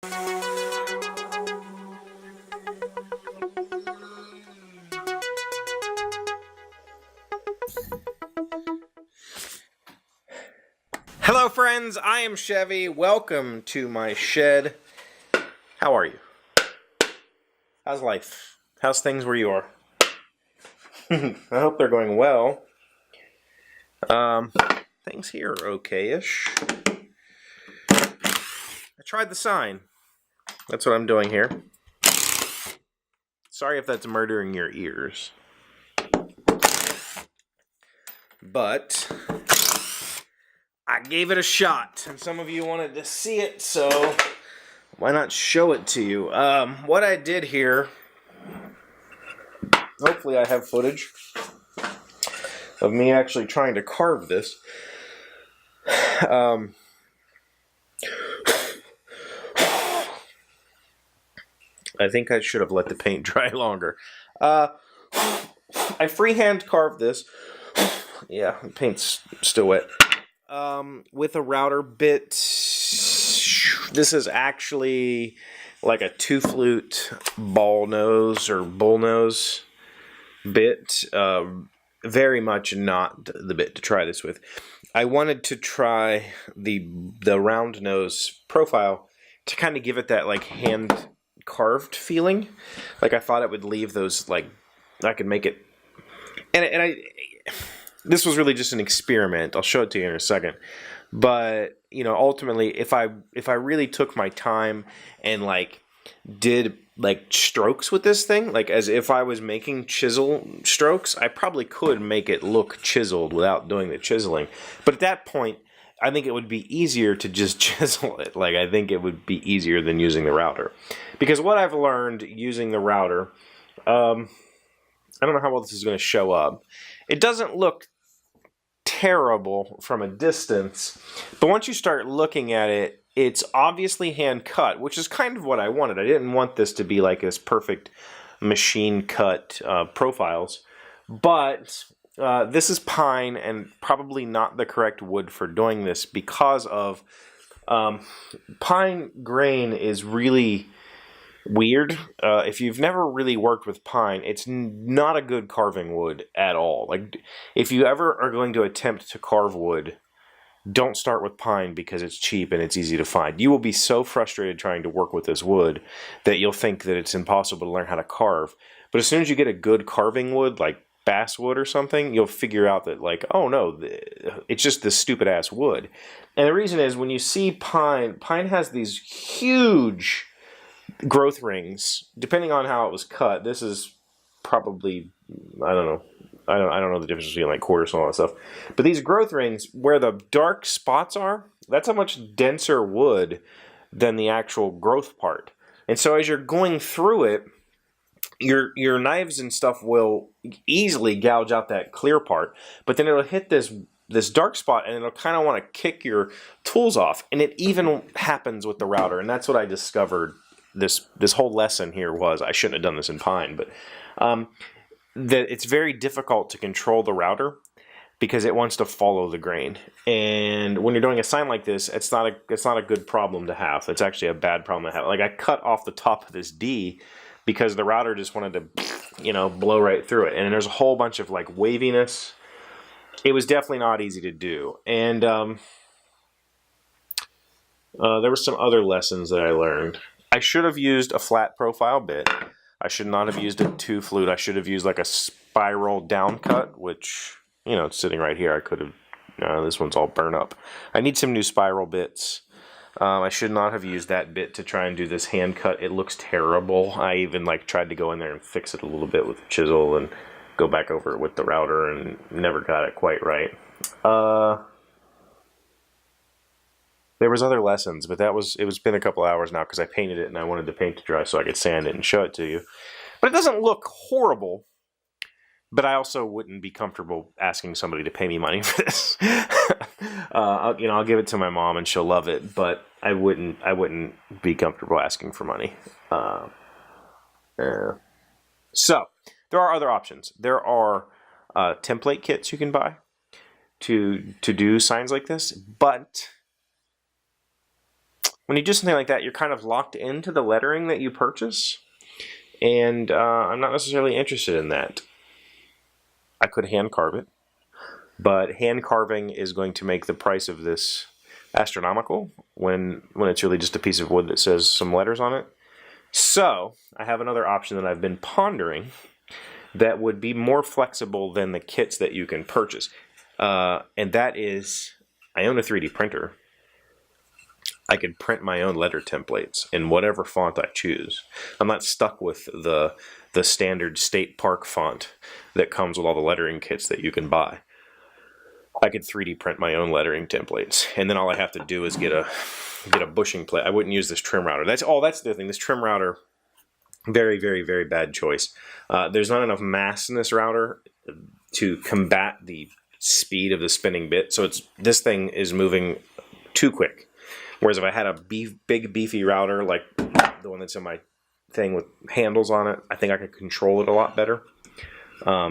Hello friends, I am Chevee. Welcome to my shed. How are you? How's life? How's things where you are? I hope they're going well. Things here are okay-ish. I tried the sign. That's what I'm doing here. Sorry if that's murdering your ears. But I gave it a shot, and some of you wanted to see it, so why not show it to you? What I did here, hopefully I have footage of me actually trying to carve this. I think I should have let the paint dry longer. I freehand carved this. Yeah, the paint's still wet. With a router bit. This is actually like a 2-flute ball nose or bull nose bit. Very much not the bit to try this with. I wanted to try the round nose profile to kind of give it that like hand carved feeling. Like I thought it would leave those, like I could make it, and this was really just an experiment. I'll show it to you in a second. But, you know, ultimately, if I really took my time and, like, did, like, strokes with this thing, like, as if I was making chisel strokes, I probably could make it look chiseled without doing the chiseling. But at that point, I think it would be easier to just chisel it. Like, I think it would be easier than using the router. Because what I've learned using the router, I don't know how well this is going to show up. It doesn't look terrible from a distance, but once you start looking at it, it's obviously hand cut, which is kind of what I wanted. I didn't want this to be like this perfect machine cut profiles, but this is pine and probably not the correct wood for doing this because of pine grain is really weird. If you've never really worked with pine, it's not a good carving wood at all. Like, if you ever are going to attempt to carve wood, don't start with pine because it's cheap and it's easy to find. You will be so frustrated trying to work with this wood that you'll think that it's impossible to learn how to carve. But as soon as you get a good carving wood, like basswood or something, you'll figure out that, like, oh no, it's just this stupid ass wood. And the reason is, when you see pine has these huge growth rings, depending on how it was cut. This is probably, I don't know. I don't know the difference between like quarters and all that stuff. But these growth rings, where the dark spots are, that's a much denser wood than the actual growth part. And so as you're going through it, your knives and stuff will easily gouge out that clear part, but then it'll hit this dark spot and it'll kind of want to kick your tools off. And it even happens with the router, and that's what I discovered. This whole lesson here was, I shouldn't have done this in pine, but that it's very difficult to control the router because it wants to follow the grain. And when you're doing a sign like this, it's not a good problem to have. It's actually a bad problem to have. Like, I cut off the top of this D because the router just wanted to, you know, blow right through it. And there's a whole bunch of like waviness. It was definitely not easy to do. And there were some other lessons that I learned. I should have used a flat profile bit. I should not have used a 2-flute. I should have used like a spiral down cut, which, you know, it's sitting right here. I could have, this one's all burnt up. I need some new spiral bits. I should not have used that bit to try and do this hand cut. It looks terrible. I even like tried to go in there and fix it a little bit with a chisel and go back over it with the router and never got it quite right. There was other lessons, but it was been a couple hours now because I painted it and I wanted the paint to dry so I could sand it and show it to you. But it doesn't look horrible, but I also wouldn't be comfortable asking somebody to pay me money for this. I'll give it to my mom and she'll love it, but I wouldn't be comfortable asking for money. So there are other options. There are template kits you can buy to do signs like this, but when you do something like that, you're kind of locked into the lettering that you purchase, and I'm not necessarily interested in that. I could hand carve it, but hand carving is going to make the price of this astronomical when it's really just a piece of wood that says some letters on it. So I have another option that I've been pondering that would be more flexible than the kits that you can purchase. And that is, I own a 3D printer. I can print my own letter templates in whatever font I choose. I'm not stuck with the standard State Park font that comes with all the lettering kits that you can buy. I could 3D print my own lettering templates, and then all I have to do is get a bushing plate. I wouldn't use this trim router. That's the other thing. This trim router, very, very, very bad choice. There's not enough mass in this router to combat the speed of the spinning bit, so this thing is moving too quick. Whereas if I had a big beefy router like the one that's in my thing with handles on it, I think I could control it a lot better.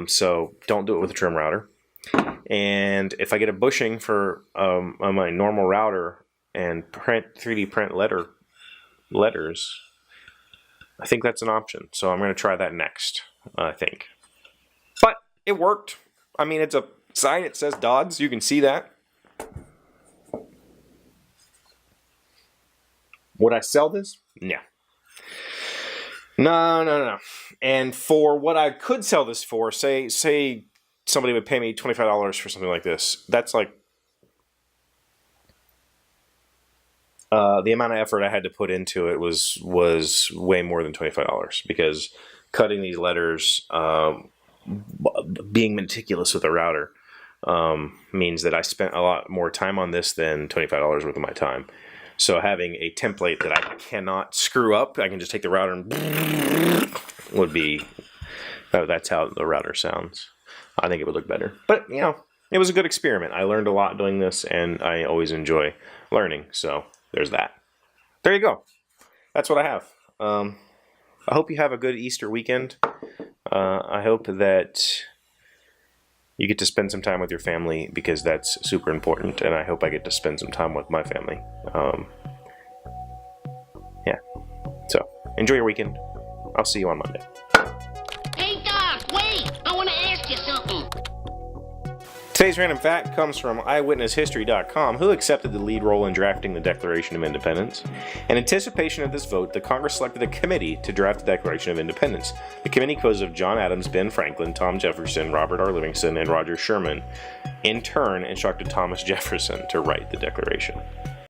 So don't do it with a trim router. And if I get a bushing for on my normal router and 3D print letters, I think that's an option. So I'm going to try that next, I think. But it worked. I mean, it's a sign. It says Dodds. You can see that. Would I sell this? No. No. And for what I could sell this for, say somebody would pay me $25 for something like this. That's like the amount of effort I had to put into it was way more than $25, because cutting these letters, being meticulous with a router, means that I spent a lot more time on this than $25 worth of my time. So having a template that I cannot screw up, I can just take the router and would be, that's how the router sounds. I think it would look better. But, you know, it was a good experiment. I learned a lot doing this, and I always enjoy learning. So there's that. There you go. That's what I have. I hope you have a good Easter weekend. I hope that you get to spend some time with your family, because that's super important, and I hope I get to spend some time with my family. Yeah. So, enjoy your weekend. I'll see you on Monday. Hey, Doc, wait! I want to ask you something. Today's random fact comes from eyewitnesshistory.com, who accepted the lead role in drafting the Declaration of Independence. In anticipation of this vote, the Congress selected a committee to draft the Declaration of Independence. The committee composed of John Adams, Ben Franklin, Tom Jefferson, Robert R. Livingston, and Roger Sherman. In turn, instructed Thomas Jefferson to write the Declaration.